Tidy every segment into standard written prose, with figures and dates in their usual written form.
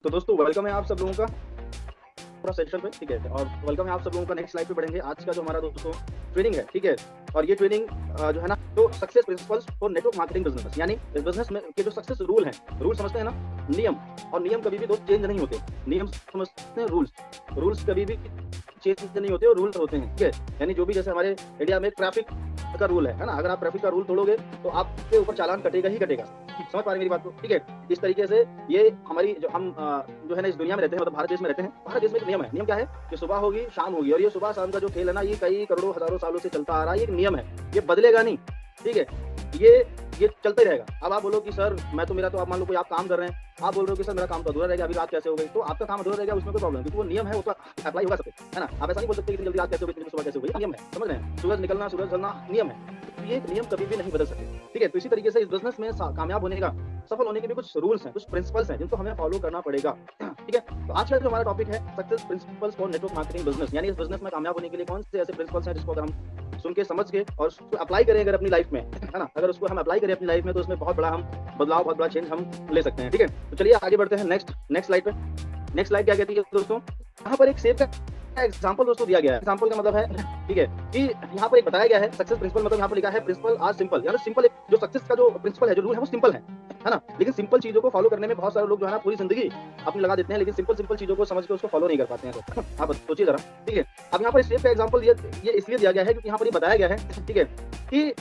तो दोस्तों वेलकम है आप सब लोगों का पूरा सेशन पे, ठीक है। और वेलकम है आप सब लोगों का नेक्स्ट स्लाइड पे बढ़ेंगे। आज का जो हमारा दोस्तों ट्रेनिंग है, ठीक है। और ये ट्रेनिंग जो है ना, तो success principles for network marketing business, यानी इस बिजनेस में के जो सक्सेस रूल हैं, रूल समझते हैं ना, नियम। और नियम कभी भी दोस्त चेंज नहीं होते। नियम समझते हैं, रूल्स। रूल्स कभी भी चेंज नहीं होते और रूल्स होते हैं, ठीक है। यानी जो भी, जैसे हमारे इंडिया में ट्रैफिक का रूल है ना, अगर आप ट्रैफिक का रूल तोड़ोगे तो आपके ऊपर चालान कटेगा ही कटेगा। समझ पा रहे हैं मेरी बात को, ठीक है। इस तरीके से ये हमारी जो हम जो है ना, इस दुनिया में रहते हैं, मतलब भारत देश में रहते हैं। भारत देश में एक नियम है। नियम क्या है कि सुबह होगी शाम होगी, और ये सुबह शाम का जो खेल है ना, ये कई करोड़ों हजारों सालों से चलता आ रहा है। ये एक नियम है, ये बदलेगा नहीं, ठीक है। ये ये चलता ही रहेगा। अब आप बोलो कि सर मैं तो, मेरा तो, आप मान लो कोई आप काम कर रहे हैं, आप बोल रहे हो कि सर मेरा काम तो अधूरा रह गया, अभी रात कैसे हो गई, तो आपका काम अधूरा रह गया, उसमें कोई प्रॉब्लम, क्योंकि वो नियम है, वो तो अप्लाई होगा सब पे, है ना। आप ऐसा नहीं बोल सकते कि जल्दी रात कैसे हो गई, सुबह कैसे हो गई, नियम है, समझ रहे हैं। सूरज निकलना सूरज ढलना नियम है, तो ये नियम कभी भी नहीं बदल सकते, ठीक है। तो इसी तरीके से इस बिजनेस में कामयाब होने का, सफल होने के भी कुछ रूल्स हैं, कुछ प्रिंसिपल्स हैं, जिनको हमें फॉलो करना पड़ेगा, ठीक है। तो आज का जो हमारा टॉपिक है, success principles for network marketing business, यानी इस बिजनेस में कामयाब होने के लिए कौन से ऐसे प्रिंसिपल्स हैं जिसको अगर हम सुन के समझ के और उसको अप्लाई करें अगर अपनी लाइफ में, है ना, अगर उसको हम अप्लाई करें अपनी लाइफ में, तो उसमें बहुत बड़ा हम बदलाव, बहुत बड़ा चेंज हम ले सकते हैं, ठीक है। तो चलिए आगे बढ़ते हैं नेक्स्ट स्लाइड पे। नेक्स्ट स्लाइड क्या कहती है दोस्तों, यहाँ पर एक सेब का एग्जांपल दोस्तों दिया गया है। एग्जांपल का मतलब है, ठीक है, कि यहाँ पर एक बताया गया है सक्सेस प्रिंसिपल, मतलब यहाँ पर लिखा है प्रिंसिपल आर सिंपल, यानी सिंपल, जो सक्सेस का जो प्रिंसिपल है, जो रूल है, वो सिंपल है ना। लेकिन सिंपल चीजों को फॉलो करने में बहुत सारे लोग जो है ना पूरी जिंदगी अपनी लगा देते हैं, लेकिन सिंपल चीजों को समझ के उसको फॉलो नहीं कर पाते हैं। तो आप सोचिए जरा, ठीक है। अब यहाँ पर सेब का एग्जांपल ये इसलिए दिया गया है क्योंकि यहाँ पर ये बताया गया है, ठीक है, कि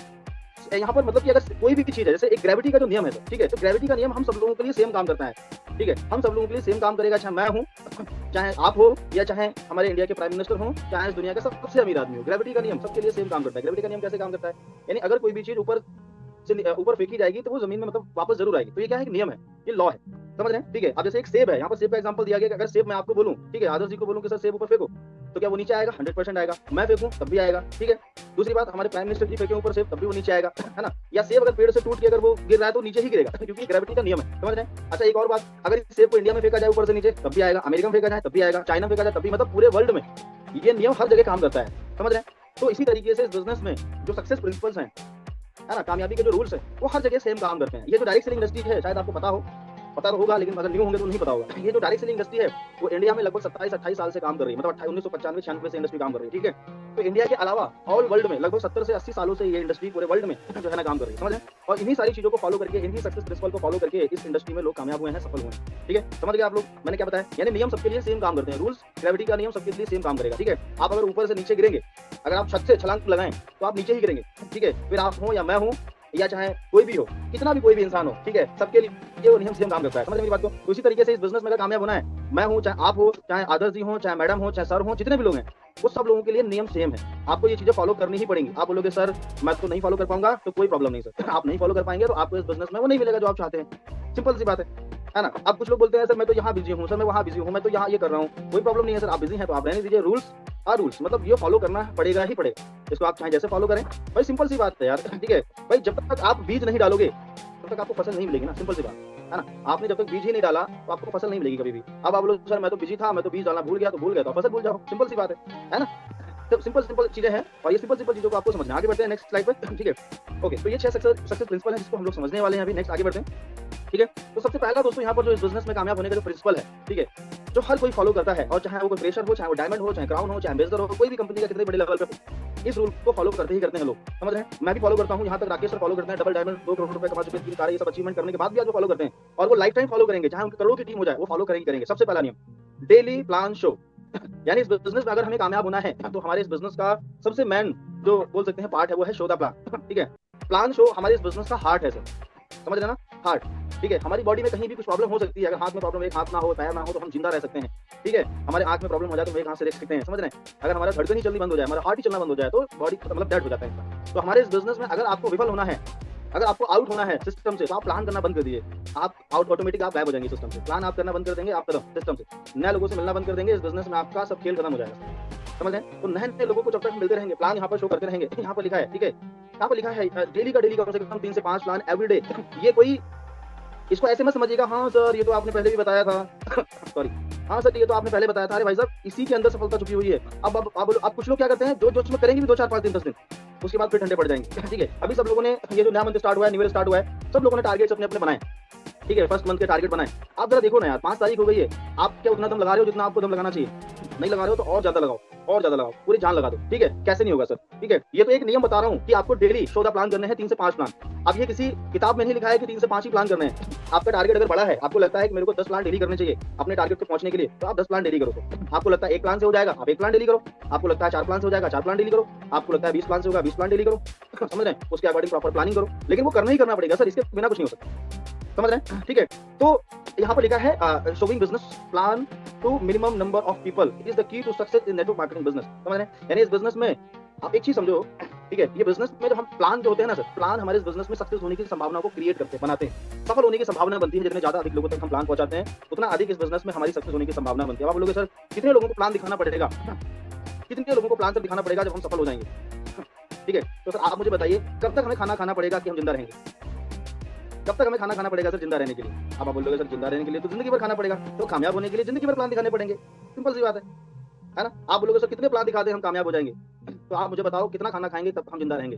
यहाँ पर मतलब कि अगर कोई भी चीज है, जैसे एक ग्रेविटी का जो नियम है, तो ठीक है, तो ग्रेविटी का नियम हम सब लोगों के लिए सेम काम करता है, ठीक है। हम सब लोगों के लिए सेम काम करेगा, चाहे मैं हूँ, चाहे आप हो, या चाहे हमारे इंडिया के प्राइम मिनिस्टर हो, चाहे इस दुनिया के सबसे अमीर आदमी हो, ग्रेविटी का नियम सबके लिए सेम काम करता है। ग्रेविटी का नियम कैसे काम करता है, यानी अगर कोई भी चीज ऊपर फेंकी जाएगी तो वो जमीन में मतलब वापस जरूर आएगी। तो ये क्या है, नियम है, ये लॉ है, समझ रहे हैं, ठीक है। अब जैसे एक सेब है, यहाँ पर सेब का एग्जांपल दिया गया कि अगर सेब मैं आपको बोलूं, ठीक है, आदर्श जी को बोलूं कि सर सेब ऊपर फेंको, तो क्या वो नीचे आएगा? 100% आएगा। मैं फेंकूं तब भी आएगा, ठीक है। दूसरी बात, हमारे प्राइम मिनिस्टर जी फेंके ऊपर सेब, तब भी वो नीचे आएगा, है ना। या सेब अगर पेड़ से टूट के अगर वो गिर रहा है तो नीचे ही गिरेगा, क्योंकि ग्रेविटी का नियम है, समझ रहे हैं। अच्छा, एक और बात, अगर सेब को इंडिया में फेंका जाए ऊपर से नीचे, तब भी आएगा। अमेरिका में फेंका जाए तब भी आएगा। चाइना में फेंका जाए तब भी, मतलब पूरे वर्ल्ड में ये नियम हर जगह काम करता है, समझ रहे हैं। तो इसी तरीके से इस बिजनेस में जो सक्सेस प्रिंसिपल्स हैं, है ना, कामयाबी के जो रूल्स हैं, वो हर जगह सेम काम करते हैं। ये जो डायरेक्ट सेलिंग इंडस्ट्री है, शायद आपको पता तो होगा, लेकिन अगर न्यू होंगे तो नहीं पता होगा। ये जो डायरेक्ट सेलिंग इंडस्ट्री है, वो इंडिया में लगभग 27-28 साल से काम कर रही है, मतलब 1995-96 से इंडस्ट्री काम कर रही है, ठीक है। तो इंडिया के अलावा ऑल वर्ल्ड में लगभग 70 से 80 सालों से ये इंडस्ट्री पूरे वर्ल्ड में जो है ना काम कर रही है, समझ रहे हैं। और इन्हीं सारी चीजों को फॉलो करके, इन्हीं सक्सेस प्रिंसिपल को फॉलो करके इस इंडस्ट्री में लोग कामयाब हुए हैं, सफल हुए हैं, ठीक है। समझ गए आप लोग मैंने क्या बताया, यानी नियम सबके लिए सेम काम करते हैं। रूल्स, ग्रेविटी का नियम सबके लिए सेम काम करेगा, ठीक है। आप अगर ऊपर से नीचे गिरेंगे, अगर आप छत से छलांग लगाएं तो आप नीचे ही गिरेंगे, ठीक है। फिर आप हो या मैं हूं, या चाहे कोई भी हो, कितना भी कोई भी इंसान हो, ठीक है, सबके लिए वो नियम सेम काम करता है, समझ मेरी बात को। तो इसी तरीके से इस बिजनेस में अगर कामयाब होना है, मैं हूं, चाहे आप हो, चाहे आदर्श जी हो, चाहे मैडम हो, चाहे सर हो, जितने भी लोग हैं, वो सब लोगों के लिए नियम सेम है। आपको ये चीजें फॉलो करनी ही पड़ेंगी। आप बोलोगे सर मैं तो नहीं फॉलो कर पाऊंगा, तो कोई प्रॉब्लम नहीं सर, आप नहीं फॉलो कर पाएंगे तो आपको इस बिजनेस में वो नहीं मिलेगा जो आप चाहते हैं, सिंपल सी बात है ना। अब कुछ लोग बोलते हैं सर मैं तो यहाँ बिजी हूँ, सर मैं वहाँ बिजी हूँ, मैं तो यहाँ ये कर रहा हूँ, कोई प्रॉब्लम नहीं है सर, आप बिजी हैं तो आप रहने दीजिए। रूल्स आर रूल्स, मतलब ये फॉलो करना पड़ेगा ही पड़ेगा, इसको आप चाहे जैसे फॉलो करें भाई, सिंपल सी बात है यार, ठीक है भाई। जब तक आप बीज नहीं डालोगे तब तक आपको फसल नहीं मिलेगी ना, सिंपल सी बात है ना। आपने जब तक बीज ही नहीं डाला तो आपको फसल नहीं मिलेगी कभी भी। अब आप लोग सर मैं तो बिजी था, मैं तो बीज डालना भूल गया, तो भूल गया तो फसल भूल जाओ, सिंपल सी बात है ना। तो सिंपल चीजें हैं, और ये सिंपल चीजों को आपको समझना। आगे बढ़ते हैं नेक्स्ट स्लाइड पर, ठीक है। ओके, तो ये 6 सक्सेस प्रिंसिपल है जिसको हम लोग समझने वाले हैं अभी। नेक्स्ट आगे बढ़ते हैं, ठीक है। तो सबसे पहला दोस्तों यहाँ पर जो इस बिजनेस में कामयाब होने का जो प्रिंसिपल है, ठीक है, जो हर कोई फॉलो करता है, और चाहे वो कोई फ्रेशर हो, चाहे वो डायमंड हो, चाहे क्राउन हो, चाहे एम्बेसडर हो, कोई भी कंपनी का कितने बड़े लेवल पे हो, इस रूल को फॉलो करते ही करते हैं लोग, समझ रहे हैं। मैं भी फॉलो करता हूँ, यहाँ तक राकेश सर फॉलो करते हैं, डबल डायमंड 2 करोड़ रुपए कमा चुके, 3 कारें, ये सब अचीवमेंट करने के बाद भी आज वो फॉलो करते हैं, और वो लाइफ टाइम फॉलो करेंगे, चाहे उनकी करोड़ों की टीम हो जाए, वो फॉलो करेंगे। सबसे पहला नियम, डेली प्लान शो। यानी इस बिजनेस में अगर हमें कामयाब होना है तो हमारे इस बिजनेस का सबसे मेन जो बोल सकते हैं पार्ट है, वो है शो द प्लान, ठीक है। प्लान शो हमारे इस बिजनेस का हार्ट है सर, समझ रहे ना, हार्ट, ठीक है। हमारी बॉडी में कहीं भी कुछ प्रॉब्लम हो सकती है, अगर हाथ में प्रॉब्लम, एक हाथ ना हो, पैर ना हो, तो हम जिंदा रह सकते हैं, ठीक है। हमारे आंख में प्रॉब्लम हो जाए तो हम एक हाथ से देख सकते हैं, समझ रहे हैं। अगर हमारा धड़कन ही चलनी बंद हो जाए, हमारा हार्ट ही चलना बंद हो जाए, तो बॉडी मतलब डेड हो जाता है। तो हमारे इस बिजनेस में अगर आपको विफल होना है, अगर आपको आउट होना है सिस्टम से, तो आप प्लान करना बंद कर दीजिए। आप आउट, ऑटोमेटिक आप गायब हो जाएंगे सिस्टम से। प्लान आप करना बंद कर देंगे, आप कदम सिस्टम से, नए लोगों से मिलना बंद कर देंगे, इस बिजनेस में आपका सब खेल खत्म हो जाएगा, समझ रहे हैं। तो नए लोगों को जब तक मिलते रहेंगे, प्लान यहाँ पर शो करते रहेंगे। यहाँ पर लिखा है, ठीक है, यहाँ पर लिखा है डेली का डेली कम से कम 3 से 5 प्लान एवरी डे। ये कोई, इसको ऐसे मत समझिएगा हाँ सर ये तो आपने पहले भी बताया था सॉरी, हाँ सर ये तो आपने पहले बताया था। अरे भाई साहब, इसी के अंदर सफलता छुपी हुई है। अब कुछ लोग क्या करते हैं, जो जोश में करेंगे भी 2-4-5 दिन 10 दिन, उसके बाद फिर ठंडे पड़ जाएंगे, ठीक है। अभी सब लोगों ने, ये जो नया मंथ स्टार्ट हुआ है, न्यू ईयर स्टार्ट हुआ है, सब लोगों ने टारगेट्स अपने अपने बनाए, ठीक है, फर्स्ट मंथ के टारगेट बनाए। आप जरा देखो ना यार, 5 तारीख हो गई है, आप क्या उतना दम लगा रहे हो जितना आपको दम लगाना चाहिए? नहीं लगा रहे हो तो और ज्यादा लगाओ, और ज्यादा लगाओ, पूरी जान लगा दो, ठीक है? कैसे नहीं होगा सर, ठीक है? ये तो एक नियम बता रहा हूँ कि आपको डेली 14 प्लान करने हैं, 3 से 5 प्लान। अब ये किसी किताब में नहीं लिखा है कि 3 से 5 ही प्लान करने हैं। आपका टारगेट अगर बड़ा है, आपको लगता है कि मेरे को 10 प्लान डेली करने चाहिए अपने टारगेट को पहुंचने के लिए, तो आप 10 प्लान डेली करो। आपको लगता है 1 प्लान से हो जाएगा, आप 1 प्लान डेली करो। आपको लगता है 4 प्लान से हो जाएगा, 4 प्लान डेली करो। आपको लगता है 20 प्लान से होगा, 20 प्लान डेली करो। समझ रहे हैं? उसके अकॉर्डिंग प्रॉपर प्लानिंग करो, लेकिन वो करना ही करना पड़ेगा सर, इसके बिना कुछ नहीं हो सकता। समझ रहे हैं? ठीक है, तो यहाँ पर लिखा है showing business plan to minimum number of people is the key to success in network marketing business. समझ रहे हैं? यानी इस बिजनेस में आप एक चीज समझो, ठीक है? ये बिजनेस में जो हम प्लान जो होते हैं ना सर, प्लान हमारे इस बिजनेस में सक्सेस होने की संभावना को क्रिएट करते हैं, बनाते हैं। सफल होने की संभावना बनती है, जितने ज्यादा अधिक लोगों तक हम प्लान पहुंचाते हैं, उतना अधिक इस बिजनेस में हमारी सक्सेस होने की संभावना बनती है। आप बोलोगे सर कितने लोगों को प्लान दिखाना पड़ेगा, कितने लोगों को प्लान सर दिखाना पड़ेगा जब हम सफल हो जाएंगे? ठीक है, तो सर आप मुझे बताइए कब तक हमें खाना खाना पड़ेगा कि हम जिंदा रहेंगे? कब तक हमें खाना खाना पड़ेगा सर जिंदा रहने के लिए? अब आप बोलोगे सर जिंदा रहने के लिए तो जिंदगी भर खाना पड़ेगा, तो कामयाब होने के लिए जिंदगी भर प्लान दिखाने पड़ेंगे। सिंपल सी बात है ना? आप बोलोगे सर कितने प्लान दिखा दे हम कामयाब हो जाएंगे, तो आप मुझे बताओ कितना खाना खाएंगे तब हम जिंदा रहेंगे?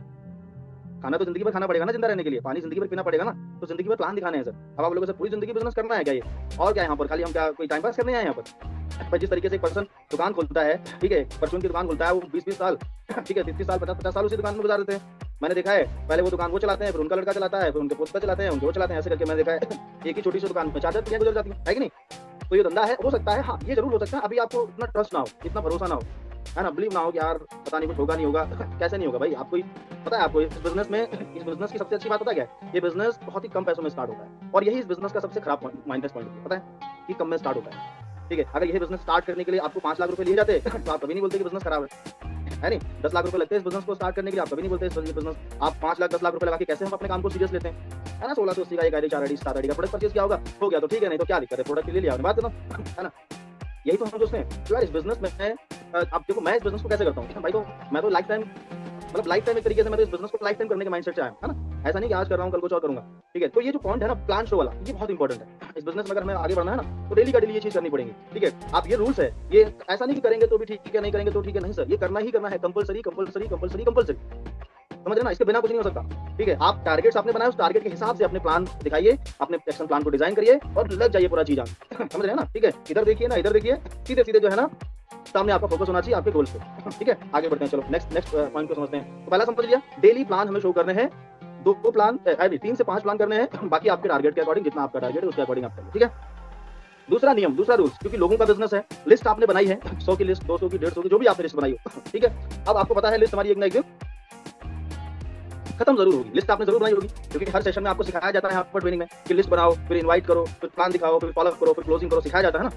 खाना तो जिंदगी भर खाना पड़ेगा ना जिंदा रहने के लिए, पानी जिंदगी भर पीना पड़ेगा ना, तो जिंदगी भर प्लान दिखाने हैं सर। अब आप लोगों से पूरी जिंदगी बिजनेस करना है क्या ये? और क्या यहाँ पर खाली हम क्या कोई टाइम पास करने आए यहाँ पर? भाई जिस तरीके से एक पर्सन दुकान खोलता है, ठीक है, परचून की दुकान खोलता है, वो 20-20 साल, ठीक है, 30 साल 50-50 साल उसी दुकान में गुजार देते हैं। मैंने देखा है, पहले वो दुकान वो चलाते हैं, फिर उनका लड़का चलाता है, फिर उनके पोता चलाते हैं, उनके वो चलाते हैं, ऐसे करके मैंने देखा है एक ही छोटी सी दुकान में 4-4 पीढ़ियां गुजर जाती है कि नहीं? तो ये धंधा है, हो सकता है, हाँ ये जरूर हो सकता है, अभी आपको इतना ट्रस्ट ना हो, इतना भरोसा ना हो, है ना, बिलीव ना हो कि यार पता नहीं कुछ होगा नहीं होगा। कैसे नहीं होगा भाई? आपको पता है, आपको इस बिजनेस में, इस बिजनेस की सबसे अच्छी बात पता क्या है? ये बिजनेस बहुत ही कम पैसों में स्टार्ट होता है, और यही इस बिजनेस का सबसे खराब माइनस पॉइंट है, पता है कि कम में स्टार्ट होता है। ठीक है, अगर यही बिजनेस स्टार्ट करने के लिए आपको 5 लाख रुपए लिए जाते तो आप कभी नहीं बोलते कि बिजनेस खराब है नहीं? 10 लाख रुपए लगते हैं इस बिजनेस को स्टार्ट करने के लिए, आप कभी नहीं बोलते इस बिजनेस आप 5 लाख 10 लाख रुपए लगा के कैसे हम अपने काम को सीरियस लेते हैं, है ना? 1680 का एक आईडी 4 आईडी 7 आईडी का प्रोडक्ट परचेज किया होगा, हो गया तो ठीक है, नहीं तो क्या दिक्कत है, प्रोडक्ट ले लिया, बात है ना? यही तो हम सोचते हैं। तो यार इस बिजनेस में अब देखो मैं इस बिजनेस को कैसे करता हूँ भाई, तो मैं तो लाइफ टाइम, मतलब लाइफ टाइम एक तरीके से मैं तो इस बिजनेस को लाइफ टाइम करने के माइंडसेट से आया हूं, है ना? ऐसा नहीं कि आज कर रहा हूँ कल कुछ और करूंगा, ठीक है? तो ये जो पॉइंट है ना प्लान शो वाला, ये बहुत इंपॉर्टेंट है इस बिजनेस में। अगर हमें आगे बढ़ना है ना तो डेली का डेली ये चीज करनी पड़ेगी, ठीक है? आप ये रूल्स है, ये ऐसा नहीं कि करेंगे तो भी ठीक है, नहीं करेंगे तो ठीक है, नहीं सर, ये करना ही करना है, कंपलसरी कंपलसरी कंपलसरी कंपलसरी। समझ रहे ना? इसके बिना कुछ नहीं हो सकता, ठीक है? आप टारगेट्स आपने बनाए, उस टारगेट के हिसाब से अपने प्लान दिखाइए, अपने एक्शन प्लान को डिजाइन करिए और लग जाइए पूरा चीज। समझ रहे हैं ना? ठीक है, इधर देखिए ना, इधर देखिए, सीधे सीधे जो है ना सामने आपका फोकस होना चाहिए आपके गोल्स पे, ठीक है? आगे बढ़ते हैं, चलो नेक्स्ट पॉइंट को समझते हैं। तो पहला समझ लिया, डेली प्लान हमें शो करने हैं, 2 प्लान 3 से 5 प्लान करने हैं, बाकी आपके टारगेट के अकॉर्डिंग, जितना आपका टारगेट है उसके अकॉर्डिंग आप करिए, ठीक है? दूसरा नियम, दूसरा रूल्स, क्योंकि लोगों का बिजनेस है, लिस्ट आपने बनाई है 100 की लिस्ट, 200 की, 150 की, जो भी आपने लिस्ट बनाई हो, ठीक है? अब आपको पता है लिस्ट हमारी एक ना एक दिन खत्म जरूर होगी, लिस्ट आपने जरूर बनाई होगी, क्योंकि हर सेशन में आपको सिखाया जाता है यहाँ पर ट्रेनिंग में कि लिस्ट बनाओ, फिर इनवाइट करो, फिर प्लान दिखाओ, फिर फॉलो करो, फिर क्लोजिंग करो, सिखाया जाता है ना,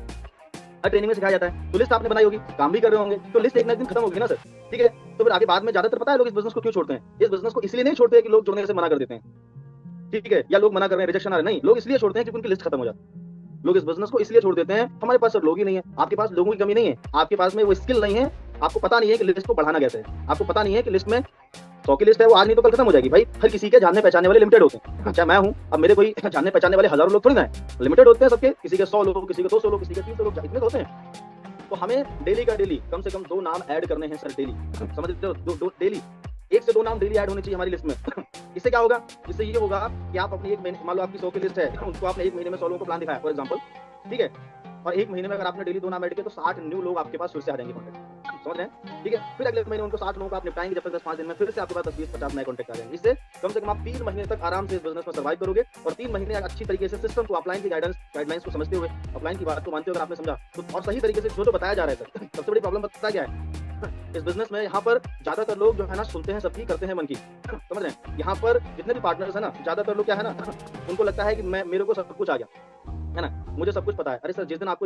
हर ट्रेनिंग में सिखाया जाता है। तो लिस्ट आपने बनाई होगी, काम भी कर रहे होंगे, तो लिस्ट एक ना एक दिन खत्म होगी ना सर, ठीक है? तो फिर आगे बाद में ज्यादातर पता है लोग इस बिजनेस को क्यों छोड़ते हैं? इस बिजनेस को इसलिए नहीं छोड़ते कि लोग जुड़ने से मना कर देते हैं, ठीक है, या लोग मना कर रहे हैं, रिजेक्शन आ रहा है, नहीं, लोग इसलिए छोड़ते हैं क्योंकि उनकी लिस्ट खत्म हो जाती है। लोग इस बिजनेस को इसलिए छोड़ देते हैं, हमारे पास सर लोग ही नहीं है। आपके पास लोगों की कमी नहीं है, आपके पास में वो स्किल नहीं है, आपको पता नहीं है कि लिस्ट को बढ़ाना कैसे है, आपको पता नहीं है कि लिस्ट में 100 की लिस्ट है, वो आज नहीं तो कल खत्म हो जाएगी भाई। हर किसी के जानने पहचानने वाले लिमिटेड होते हैं, चाहे मैं हूं, अब मेरे कोई जानने पहचानने वाले हजारों लोग थोड़ी ना है, लिमिटेड होते हैं सबके, किसी के 100 लोग, किसी के 200 लोग, किसी के 300 लोग, इतने होते हैं। तो हमें डेली का डेली कम से कम 2 नाम ऐड करने हैं सर, डेली, समझ रहे हो? डेली 1 से 2 नाम डेली ऐड होने चाहिए हमारी लिस्ट में। इससे क्या होगा? इससे ये होगा कि आप अपनी एक महीने, मान लो आपकी 100 की लिस्ट है, उसको आपने 1 महीने में 100 लोगों को प्लान दिखाया फॉर एग्जांपल, ठीक है? और 1 महीने में अगर आपने डेली 2 नाम ऐड किए तो 60 न्यू लोग आपके पास फिर से आ जाएंगे कॉन्टेक्ट, समझ रहे हैं? ठीक है, फिर अगले महीने उनको 60 लोगों को आप निपटाएंगे, जब तक 10-5 दिन में फिर से आपके पास 10-20-50 नए कॉन्टेक्ट आ जाएंगे। इससे कम से कम आप 3 महीने तक आराम से इस बिजनेस में सर्वाइव करोगे, और 3 महीने अच्छी तरीके से सिस्टम को, अपलाइन की गाइडलाइंस को समझते हुए, अपलाइन की बात को मानते हुए अगर आपने समझा तो, और सही तरीके से जो बताया जा रहा है सर, सबसे बड़ी प्रॉब्लम पता क्या है इस बिजनेस में? यहाँ पर ज्यादातर लोग जो है ना सुनते हैं सबकी, करते हैं मन की, समझ रहे हैं? यहाँ पर जितने भी पार्टनर्स है ना, ज्यादातर लोग क्या है ना, उनको लगता है कि मेरे को सब कुछ आ गया, है ना, मुझे सब कुछ पता है। अरे सर, जिस दिन आपको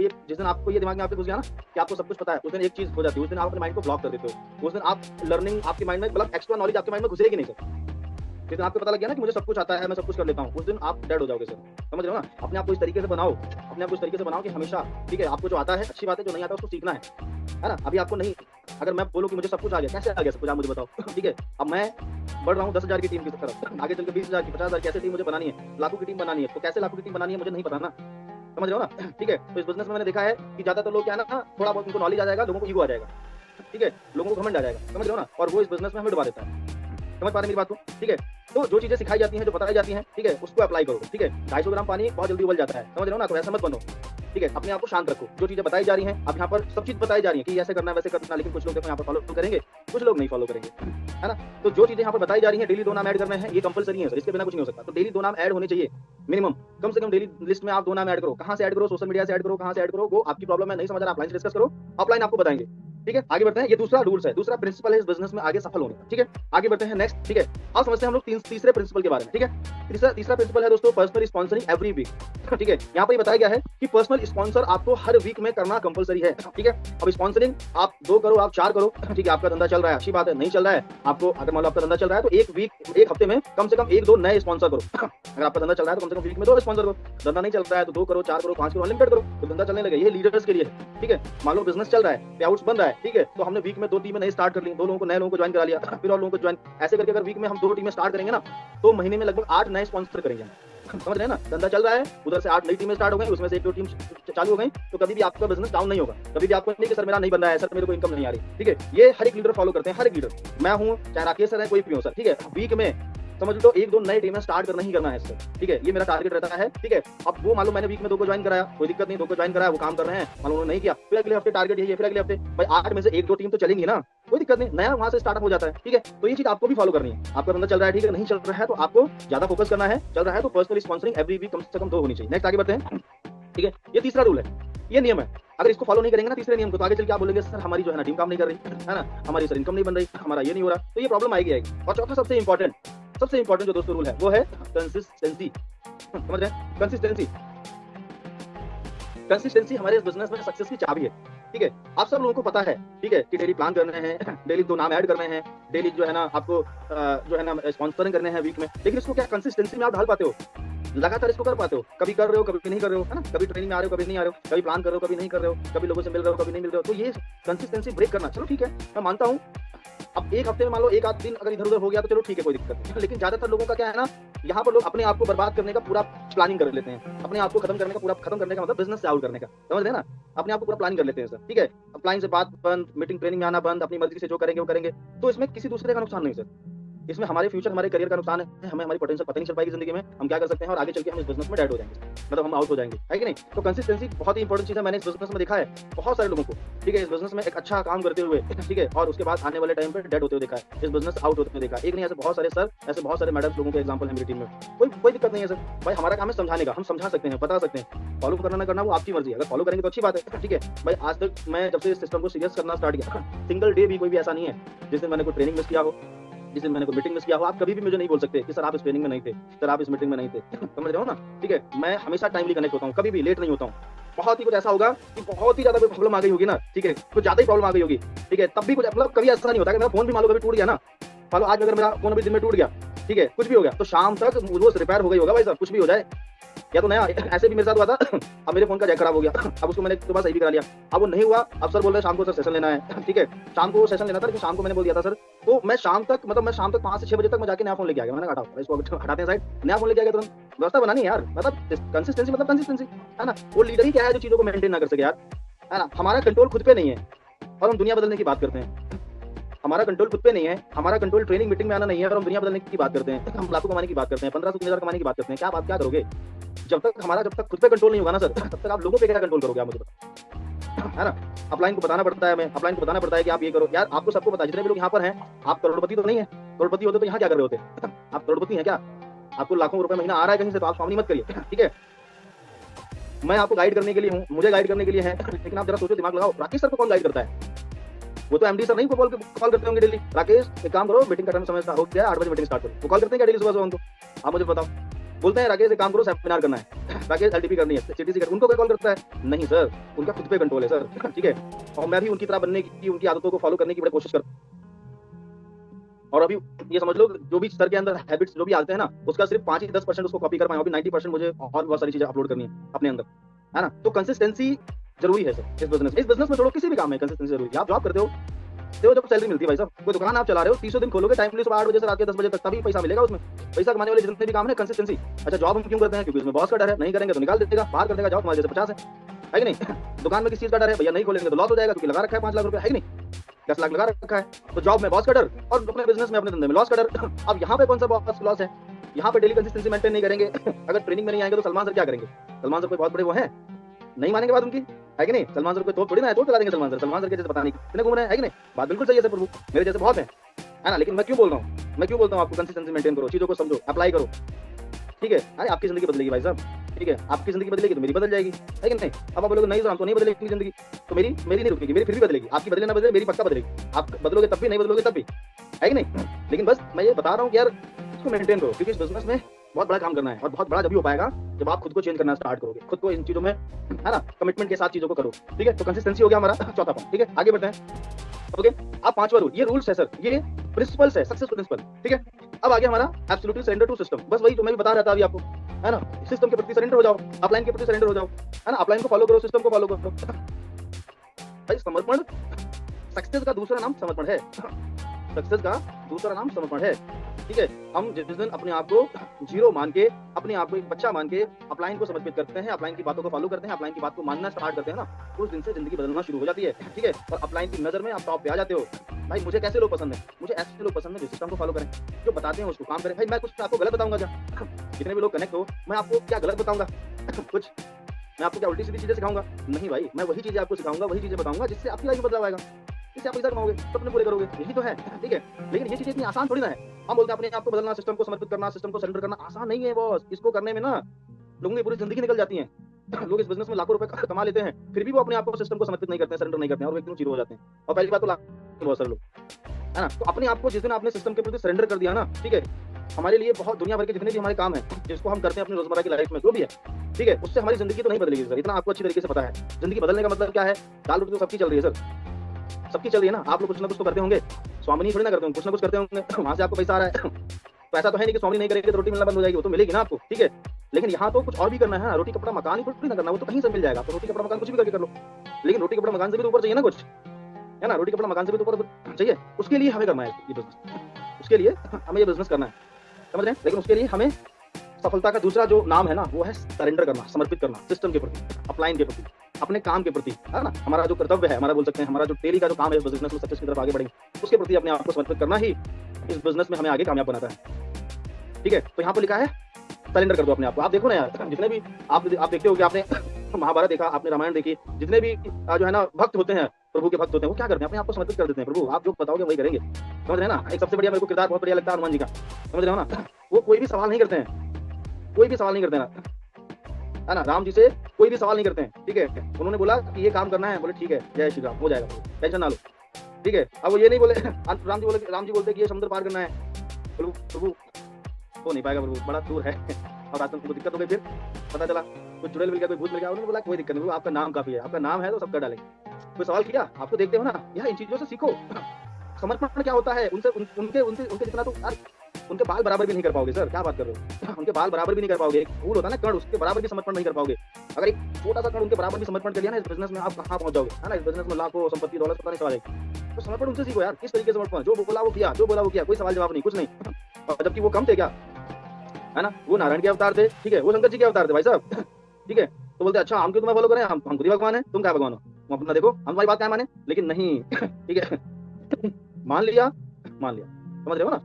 ये दिमाग में आपके घुस गया ना कि आपको सब कुछ पता है, उस दिन एक चीज हो जाती है, उस दिन आप अपने माइंड को ब्लॉक कर देते हो, उस दिन आप लर्निंग आपके माइंड में, मतलब एक्स्ट्रा नॉलेज आपके माइंड में घुसेगी नहीं सर। जिस दिन आपको पता लग गया ना कि मुझे सब कुछ आता है, मैं सब कुछ कर लेता हूँ, उस दिन आप डेड हो जाओगे सर, समझ रहे हो ना? अपने आप को इस तरीके से बनाओ, अपने आप को इस तरीके से बनाओ कि हमेशा, ठीक है, आपको जो आता है अच्छी बात है, जो नहीं आता उसको सीखना है ना? अभी आपको नहीं, अगर मैं बोलूं कि मुझे सब कुछ आ गया, कैसे आ गया सब कुछ, आप मुझे बताओ, ठीक है? अब मैं बढ़ रहा हूँ 10,000 की टीम की तरफ, आगे चल के 20,000 की, 50,000 की, ऐसे टीम मुझे बनानी है, लाखों की टीम बनानी है, तो कैसे लाखों की टीम बनानी है मुझे नहीं पता ना, समझ रहे हो ना? ठीक है, तो इस बिजनेस में मैंने देखा है कि ज्यादातर लोग क्या है ना, थोड़ा बहुत उनको नॉलेज आ जाएगा, लोगों को ईगो आ जाएगा, ठीक है, लोगों को घमंड आ जाएगा, समझ रहे हो ना? और वो इस बिजनेस में हमें डुबा देता है। समझ पा रहे मेरी बात को? ठीक है, तो जो चीजें सिखाई जाती हैं, जो बताई जाती हैं, ठीक है, उसको अप्लाई करो, ठीक है। 250 ग्राम पानी बहुत जल्दी उबल जाता है, समझ रहे हो ना, तो ऐसा मत बनो, ठीक है। अपने आप को शांत रखो, जो चीजें बताई जा रही हैं, अब यहाँ पर सब चीज बताई जा रही है कि ऐसे करना है वैसे करना, लेकिन कुछ लोग देखो यहाँ पर फॉलो करेंगे, कुछ लोग नहीं फॉलो करेंगे, है ना। तो जो चीजें यहाँ पर बताई जा रही हैं, डेली 2 नाम ऐड करने हैं, ये कंपलसरी है सर, इसके बिना कुछ नहीं हो सकता। तो डेली 2 नाम ऐड होने चाहिए मिनिमम, कम से कम डेली लिस्ट में आप 2 नाम ऐड करो। कहाँ से ऐड करो? सोशल मीडिया से ऐड करो, कहाँ से ऐड करो, वो आपकी प्रॉब्लम है, नहीं समझ रहा, ऑफलाइन से डिस्कस करो, ऑफलाइन आपको बताएंगे, ठीक है। आगे बढ़ते हैं, ये दूसरा रूल्स है, दूसरा प्रिंसिपल है इस बिजनेस में आगे सफल होने का, ठीक है। आगे बढ़ते हैं नेक्स्ट, ठीक है। अब समझते हैं हम लोग तीसरे प्रिंसिपल के बारे में, ठीक है। तीसरा प्रिंसिपल है दोस्तों, पर्सनल स्पॉन्सरिंग एवरी वीक, ठीक है। यहाँ पर बताया गया है कि पर्सनल स्पॉन्सर आपको हर वीक में करना कंपलसरी है, ठीक है। अब स्पॉन्सरिंग आप 2 करो, आप 4 करो, ठीक है। आपका धंधा चल रहा है, अच्छी बात है। नहीं चल रहा है आपको, अगर मान लो आपका धंधा चल रहा है तो एक हफ्ते में कम से कम 1-2 नए स्पॉन्सर करो। अगर आपका धंधा चल रहा है तो कम से कम वीक में 2 स्पॉन्सर करो। धंधा नहीं चल रहा है तो 2 करो, 4 करो, 5 करो, अनलिमिटेड करो, तो धंधा चलने लगे। ये लीडर्स के लिए है, ठीक है। मान लो बिजनेस चल रहा है, पे आउट्स बन रहा है, ठीक है, तो हमने वीक में 2 टीमें नई स्टार्ट कर ली, 2 लोगों को, नए लोगों को ज्वाइन करा लिया, फिर और लोगों को ज्वाइन, ऐसे करके अगर वीक में हम 2 टीमें स्टार्ट करेंगे ना, तो महीने में लगभग 8 नए स्पॉन्सर करेंगे हम, समझ रहे हैं ना। धंधा चल रहा है, उधर से 8 नई टीमें स्टार्ट हो गई, उसमें से 1-2 टीम चालू हो गई, तो कभी भी आपका बिजनेस डाउन नहीं होगा। कभी भी आपको नहीं कि सर मेरा नहीं बन रहा है, सर मेरे को इनकम नहीं आ रही, ठीक है। ये हर एक लीडर फॉलो करते हैं, हर एक लीडर, मैं हूं चाहे राकेश सर है, कोई भी हो सर, ठीक है। वीक में समझ लो 1-2 नए टीमें स्टार्ट करना ही करना है सर, ठीक है। ये मेरा टारगेट रहता है, ठीक है। अब वो मान लो मैंने वीक में 2 को ज्वाइन कराया, कोई दिक्कत नहीं, 2 को ज्वाइन कराया, वो काम कर रहे हैं, मान लो उन्होंने नहीं किया, फिर अगले हफ्ते टारगेट यही है, फिर अगले हफ्ते भाई 8 में से 1-2 टीम तो चलेंगी ना, कोई दिक्कत नहीं, नया वहां से स्टार्टअप हो जाता है, ठीक है। तो ये चीज आपको भी फॉलो करनी है। आपका धंधा चल रहा है, ठीक है, नहीं चल रहा है तो आपको ज्यादा फोकस करना है, चल रहा है तो पर्सनल स्पॉन्सरिंग एवरी वीक कम से कम 2 होनी चाहिए। नेक्स्ट आगे बढ़ते हैं, ठीक है। ये तीसरा रूल है, ये नियम है। अगर इसको फॉलो नहीं करेंगे ना तीसरे नियम को, तो आगे चल के आप बोलेंगे सर हमारी जो है ना टीम काम नहीं कर रही है ना, हमारी सर इनकम नहीं बन रही, हमारा ये नहीं हो रहा, तो ये प्रॉब्लम आएगी। और चौथा सबसे इंपॉर्टेंट जो दोस्तों रूल है वो है कंसिस्टेंसी, समझ रहे हैं। कंसिस्टेंसी हमारे इस बिजनेस में सक्सेस की चाबी है, ठीक है। आप सब लोगों को पता है, ठीक है, कि डेली प्लान करने हैं, डेली 2 नाम ऐड करने हैं, डेली जो है ना आपको जो है ना स्पॉन्सरिंग करने हैं वीक में, लेकिन इसको क्या कंसिस्टेंसी में आप ढाल पाते हो? लगातार इसको कर पाते हो? कभी कर रहे हो, कभी नहीं कर रहे हो, है ना। कभी ट्रेनिंग में आ रहे हो, कभी नहीं आ रहे हो, कभी प्लान कर रहे हो, कभी नहीं कर रहे हो, कभी लोगों से मिल रहे हो, कभी नहीं मिल रहे हो। तो ये कंसिस्टेंसी ब्रेक करना, चलो ठीक है, मैं मानता हूँ। अब एक हफ्ते में मान लो 1-8 दिन अगर इधर-उधर हो गया तो चलो ठीक है, कोई दिक्कत नहीं। लेकिन ज्यादातर लोगों का क्या है ना, यहाँ पर लोग अपने आप को बर्बाद करने का पूरा प्लानिंग कर लेते हैं। अपने आप को खत्म करने का मतलब बिजनेस से आउट करने का, समझ रहे हैं ना। अपने आप को पूरा प्लानिंग कर लेते हैं सर, ठीक है। अपलाइन से बात बंद, मीटिंग ट्रेनिंग में आना बंद, अपनी मर्जी से जो करेंगे वो करेंगे। तो इसमें किसी दूसरे का नुकसान नहीं सर, इसमें हमारे फ्यूचर, हमारे करियर का नुकसान है। हमें हमारी पोटेंशियल पता नहीं चल पाएगी जिंदगी में, हम क्या कर सकते हैं, और आगे चल के हम इस बिजनेस में डेड हो जाएंगे, मतलब हम आउट हो जाएंगे, है कि नहीं। तो कंसिस्टेंसी बहुत ही इंपॉर्टेंट चीज है। मैंने इस बिजनेस में देखा है बहुत सारे लोगों को, ठीक है, इस बिजनेस में एक अच्छा काम करते हुए, ठीक है, और उसके बाद आने वाले टाइम पे डेड होते हुए देखा है, इस बिजनेस आउट होते हुए देखा है। एक नहीं, ऐसे बहुत सारे सर, ऐसे बहुत सारे मैडम लोगों के एग्जाम्पल है मेरी टीम में। कोई दिक्कत नहीं है सर, भाई हमारा काम है समझाने का, हम समझा सकते हैं, बता सकते हैं। फॉलो करना ना करना वो आपकी मर्जी है, अगर फॉलो करेंगे तो अच्छी बात है, ठीक है। भाई आज तक मैं जब से इस सिस्टम को सीरियस करना स्टार्ट किया, सिंगल डे भी कोई भी ऐसा नहीं है जिस दिन मैंने कोई ट्रेनिंग मिस किया हो, जिस दिन मैंने कोई मीटिंग मिस किया हो। आप कभी भी मुझे नहीं बोल सकते कि सर आप इस ट्रेनिंग में नहीं थे, सर आप इस मीटिंग में नहीं थे, समझ रहे हो ना, ठीक है। मैं हमेशा टाइमली कनेक्ट होता हूँ, कभी भी लेट नहीं होता हूँ। बहुत ही कुछ ऐसा होगा कि बहुत ही ज्यादा कोई प्रॉब्लम आ गई होगी ना, ठीक है, कुछ ज्यादा ही प्रॉब्लम आ गई होगी, ठीक है, तब भी कुछ मतलब कभी ऐसा नहीं होता कि मेरा फोन भी मान लो कभी टूट गया ना, मान लो आज अगर मेरा फोन अभी दिन में टूट गया, ठीक है, कुछ भी हो गया, तो शाम तक वो रिपेयर हो गई होगा भाई साहब, कुछ भी हो जाए। या तो नया, ऐसे भी मेरे साथ हुआ था, अब मेरे फोन का जैक खराब हो गया, अब उसको मैंने सुबह सही भी करा लिया, अब वो नहीं हुआ, अब सर बोल रहे हैं शाम को सर सेशन लेना है, ठीक है। शाम को सेशन लेना था, लेकिन शाम को मैंने बोल दिया था सर, तो मैं शाम तक 5 से 6 बजे तक मैं जाके नया फोन लेके आ गया। मैंने कहा इसको हटाते हैं साइड, नया फोन लेके आ गया तुरंत। व्यवस्था बनानी है यार, मतलब कंसिस्टेंसी है ना। वो लीडर ही क्या है जो चीजों को मेंटेन ना कर सके यार, है ना। हमारा कंट्रोल खुद पे नहीं है और हम दुनिया बदलने की बात करते हैं। हमारा कंट्रोल खुद पे नहीं है, हमारा कंट्रोल ट्रेनिंग मीटिंग में आना नहीं है और हम दुनिया बदलने की बात करते हैं। हम लाखों कमाने की बात करते हैं, 1500-3000 कमाने की बात करते हैं। क्या करोगे जब तक खुद पे कंट्रोल नहीं होगा ना सर, तब तक आप लोगों पे क्या कंट्रोल करोगे, आप मुझे बताओ, है ना। अपलाइन को बताना पड़ता है, हमें अपलाइन को बताना पड़ता है कि आप ये करो यार। आपको सबको पता है, जितने भी लोग यहाँ पर हैं, आप करोड़पति तो नहीं है। करोड़पति होते तो यहाँ क्या कर रहे होते? आप करोड़पति हैं क्या? आपको लाखों रुपए महीना आ रहा है कहीं से, तो आप स्वामी मत करिए, ठीक है। मैं आपको गाइड करने के लिए हूँ, मुझे गाइड करने के लिए है, लेकिन आप जरा सोचो, दिमाग लगाओ। राकेश सर को कौन गाइड करता है? वो तो एमडी सर नहीं कॉल करते होंगे डेली, राकेश एक काम करो, मीटिंग का टाइम समय हो गया, 8 बजे मीटिंग स्टार्ट करो। वो कॉल करते हैं क्या डेली सुबह उनको? आप मुझे बताओ। बोलते हैं राकेश एक काम करो, सेमिनार करना है, राकेश एलटीपी करनी है, सीटीसी करनी है, उनको कोई कॉल करता है? नहीं सर, उनका खुद पे कंट्रोल है सर, ठीक है। और मैं भी उनकी तरह बनने की, उनकी आदतों को फॉलो करने की बड़ी कोशिश करता हूं। और अभी ये समझ लो, जो भी सर के अंदर हैबिट्स जो भी आते हैं ना, उसका सिर्फ 5 ही 10% उसको कॉपी कर पाए, अभी 90% मुझे और बहुत सारी चीजें अपलोड करनी है अपने अंदर, है ना। तो कंसिस्टेंसी जरूरी है सर इस बिजनेस में छोड़ो, किसी भी काम में कंसिस्टेंसी जरूरी है। आप जॉब करते हो, जब सैलरी मिलती है भाई साहब, कोई दुकान आप चला रहे हो, 30 दिन खोलोगे, टाइमली सुबह 8 बजे से रात के 10 बजे तक, तभी पैसा मिलेगा उसमें। पैसा कमाने वाले जितने भी काम है कंसिस्टेंसी। अच्छा, जॉब हम क्यों करते हैं? क्योंकि उसमें बॉस का डर है, नहीं करेंगे तो निकाल देगा, बाहर कर देगा, जॉब तुम्हारे जैसे 50 है कि नहीं। दुकान में किस चीज का डर है? भैया नहीं खोलेंगे तो लॉस हो जाएगा, क्योंकि लगा रखा है 5 लाख रुपए, है कि नहीं। 10 लाख लगा रखा है, तो जॉब में बॉस का डर और अपने बिजनेस में अपने धंधे में लॉस का डर। अब यहाँ पे कौन सा बॉस लॉस है? यहाँ पे डेली कंसिस्टेंसी मेंटेन नहीं करेंगे अगर ट्रेनिंग में नहीं आएंगे तो सलमान सर क्या करेंगे? सलमान सर कोई बहुत बड़े वो है, नहीं मानेंगे बात उनकी, है कि नहीं? सलमान सर को तो थोड़ी ना है, तो चला देंगे सलमान सर के जैसे पता नहीं कितने घूम रहे हैं, है कि नहीं? बात बिल्कुल सही है सर प्रभु, मेरे जैसे बहुत है ना? लेकिन मैं क्यों बोल रहा हूँ आपको कंसिस्टेंसी मेंटेन करो, चीजों को समझो, अप्लाई करो, ठीक है? अरे आपकी जिंदगी बदलेगी भाई साहब, ठीक है? आपकी जिंदगी बदलेगी तो मेरी बदल जाएगी, है कि नहीं? अब आप बोलोगे नहीं सर हम तो नहीं बदलेगी जिंदगी, तो मेरी नहीं रुकेगी, मेरी फिर भी बदलेगी। आपकी बदले ना बदले मेरी पक्का बदलेगी, आप बदलोगे तब भी, नहीं बदलोगे तब भी, है कि नहीं? लेकिन बस मैं ये बता रहा हूँ कि यार इसको मेंटेन करो, क्योंकि इस बिजनेस में बहुत बड़ा काम करना है, और बहुत बड़ा जब भी हो पाएगा जब आप खुद को चेंज करना स्टार्ट करोगे, खुद को इन चीजों में, है ना, कमिटमेंट के साथ चीजों को करो, ठीक है? तो कंसिस्टेंसी हो गया हमारा चौथा पॉइंट, ठीक है? आगे बढ़ते हैं। ओके, अब पांचवा रूल, ये रूल्स है सर, ये प्रिंसिपल्स है, सक्सेस प्रिंसिपल, ठीक है? अब आगे हमारा एब्सोल्युटली सरेंडर टू सिस्टम, बस वही जो मैं भी बता रहा था अभी आपको, है ना? सिस्टम के प्रति सरेंडर हो जाओ, अपलाइन के प्रति सरेंडर हो जाओ, है ना? अपलाइन को फॉलो करो, सिस्टम को फॉलो करो। भाई समर्पण सक्सेस का दूसरा नाम समर्पण है, सक्सेस का दूसरा नाम समर्पण है, ठीक है? हम जिस दिन अपने आप को जीरो मान के, अपने आप को एक बच्चा मान के अपलाइन को समर्पित करते हैं, अपलाइन की बातों को फॉलो करते हैं, अपलाइन की बात को मानना स्टार्ट करते हैं ना, उस दिन से जिंदगी बदलना शुरू हो जाती है, ठीक है? और अपलाइन की नजर में आप टॉप पे आ जाते हो। भाई मुझे कैसे लोग पसंद है? मुझे ऐसे लोग पसंद है जो सिस्टम को फॉलो करें, जो बताते हैं उसको काम करें। भाई मैं कुछ आपको गलत बताऊंगा क्या? जितने भी लोग कनेक्ट हो, मैं आपको क्या गलत बताऊंगा? कुछ मैं आपको क्या उल्टी सीधी चीजें सिखाऊंगा? नहीं भाई, मैं वही चीजें आपको सिखाऊंगा, वही चीजें बताऊंगा जिससे आपकी लाइफ में बदलाव आएगा, जिससे आप पैसा कमाओगे, सपने पूरे करोगे, यही तो है, ठीक है? लेकिन ये चीजें इतनी आसान थोड़ी ना है। हम बोलते हैं अपने आप को बदलना, सिस्टम को समर्पित करना, सिस्टम को सरेंडर करना, आसान नहीं है बॉस। इसको करने में ना लोगों की पूरी जिंदगी निकल जाती है। लोग इस बिजनेस में लाखों रुपए कमा लेते हैं, फिर भी वो अपने आप को सिस्टम को समर्पित नहीं करते हैं, सरेंडर नहीं करते हैं, और वो एकदम जीरो हो जाते हैं। और पहली बात तो बहुत सारे लोग, है ना? तो अपने आप को जिस दिन आपने सिस्टम के प्रति सरेंडर कर दिया ना, ठीक है, हमारे लिए बहुत दुनिया भर के जितने भी हमारे काम है, जिसको हम करते हैं अपनी रोजमर्रा की लाइफ में, जो भी है, ठीक है, उससे हमारी जिंदगी तो नहीं बदलेगी सर, इतना आपको अच्छी तरीके से पता है। जिंदगी बदलने का मतलब क्या है? दाल रोटी तो सबकी चल रही है सर, सबकी चल रही है ना। आप लोग कुछ ना कुछ तो करते होंगे, स्वामिनी थोड़ी ना करते होंगे, कुछ ना कुछ करते होंगे, वहां से आपको पैसा आ रहा है। पैसा तो है नहीं कि स्वामिनी नहीं करेगी तो रोटी मिलना बंद हो जाएगी, वो तो मिलेगी ना आपको, ठीक है? लेकिन यहाँ तो कुछ और भी करना है ना, रोटी कपड़ा मकान ही थोड़ी ना करना, वो तो कहीं से मिल जाएगा। तो रोटी कपड़ा मकान कुछ भी करके कर लो, लेकिन रोटी कपड़ा मकान से भी तो ऊपर चाहिए ना कुछ, है ना? रोटी कपड़ा मकान से भी तो ऊपर चाहिए, उसके लिए हमें करना है ये बिजनेस, उसके लिए हमें ये बिजनेस करना है, समझ रहे हैं? लेकिन उसके लिए हमें सफलता का दूसरा जो नाम है ना, वो है सरेंडर करना, समर्पित करना, सिस्टम के प्रति, अपलाइन के प्रति, अपने काम के प्रति, है ना? हमारा जो कर्तव्य है, हमारा बोल सकते हैं, हमारा जो डेली का जो काम है इस बिजनेस में सक्सेस की तरफ आगे बढ़ेंगे, उसके प्रति अपने आप को समर्पित करना ही इस बिजनेस में हमें आगे कामयाब बनाता है, ठीक है? तो यहाँ पर लिखा है सरेंडर कर दो अपने आप को। आप देखो ना यार, जितने भी आप देखते हो कि आपने महाभारत देखा, आपने रामायण देखी, जितने भी जो है ना भक्त होते हैं, प्रभु के भक्त होते हैं, वो क्या करते हैं? अपने आप को समर्पित कर देते हैं। प्रभु आप जो बताओगे वही करेंगे, समझ रहे हैं ना? एक सबसे बढ़िया मेरे को किरदार बहुत बढ़िया लगता है हनुमान जी का, समझ रहे हो ना? वो कोई भी सवाल नहीं करते हैं, कोई भी सवाल नहीं करते हैं ना, है ना? राम जी से कोई भी सवाल नहीं करते हैं, ठीक है? उन्होंने बोला कि ये काम करना है, बोले ठीक है, जय श्री राम, हो जाएगा, टेंशन ना लो, ठीक है? अब वो ये नहीं बोले, राम जी बोलते कि ये समुद्र पार करना है, प्रभु हो नहीं पाएगा प्रभु, बड़ा दूर है, और आज तुमको दिक्कत हो गई, फिर पता चला कुछ चुड़ैल मिल गया, कोई भूत मिल गया। उन्होंने बोला कोई दिक्कत नहीं, आपका नाम काफी है, आपका नाम है तो सब कर डालेंगे। कोई सवाल किया? आपको देखते हो ना यार, इन चीजों से सीखो। समर्पण क्या होता है? उनसे उनके जितना तो यार, उनके बाल बराबर भी नहीं कर पाओगे सर, क्या बात कर रहे हो? उनके बाल बराबर भी नहीं कर पाओगे। एक फूल होता है ना कण, उसके बराबर भी समर्पण नहीं कर पाओगे। अगर एक छोटा सा कण उनके बराबर भी समर्पण कर लिया ना, इस बिजनेस में आप कहाँ पहुंच जाओगे, है ना? इस बिजनेस में लाखों संपत्ति दौलत पता नहीं सवाल। तो समर्पण उनसे सीखो यार, किस तरीके से समर्पण, जो बोला वो किया, जो बोला वो किया, कोई सवाल जवाब नहीं, कुछ नहीं। जबकि वो कम थे क्या, है ना? वो नारायण के अवतार थे, ठीक है? वो शंकर जी के अवतार थे भाई साहब, ठीक है? तो बोलते अच्छा हम क्यों तुम्हें फॉलो करें, हम खुद ही भगवान है, तुम क्या भगवान हो, तुम अपना देखो, हम तुम्हारी बात क्या माने? लेकिन नहीं, ठीक है? मान लिया, समझ रहे हो ना?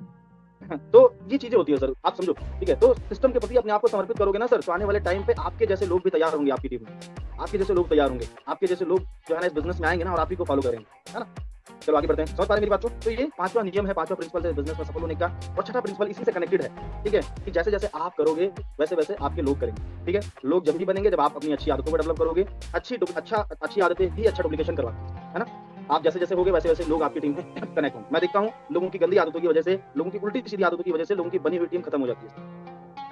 तो ये चीजें होती है सर, आप समझो, ठीक है? तो सिस्टम के प्रति अपने आप को समर्पित करोगे ना सर, तो आने वाले टाइम पे आपके जैसे लोग भी तैयार होंगे, आपकी टीम में आपके जैसे लोग तैयार होंगे, आपके जैसे लोग जो है ना इस बिजनेस में आएंगे ना, और आप ही को फॉलो करेंगे, है ना? चलो आगे बढ़ते हैं, समझ पा रहे मेरी बात को? तो ये पांचवा नियम है, पांचवा प्रिंसिपल है बिजनेस में सफल होने का। और छठा प्रिंसिपल इसी से कनेक्टेड है, ठीक है? कि जैसे जैसे आप करोगे वैसे वैसे आपके लोग करेंगे, ठीक है? लोग जब भी बनेंगे जब आप अपनी अच्छी आदतों को डेवलप करोगे। अच्छी आदतें ही अच्छा डुप्लीकेशन करवाती है ना? आप जैसे जैसे होगे वैसे वैसे लोग आपकी टीम में कनेक्ट होंगे। मैं देखता हूँ लोगों की गंदी आदतों की वजह से, लोगों की उल्टी सीधी आदतों की वजह से लोगों की बनी हुई टीम खत्म हो जाती है,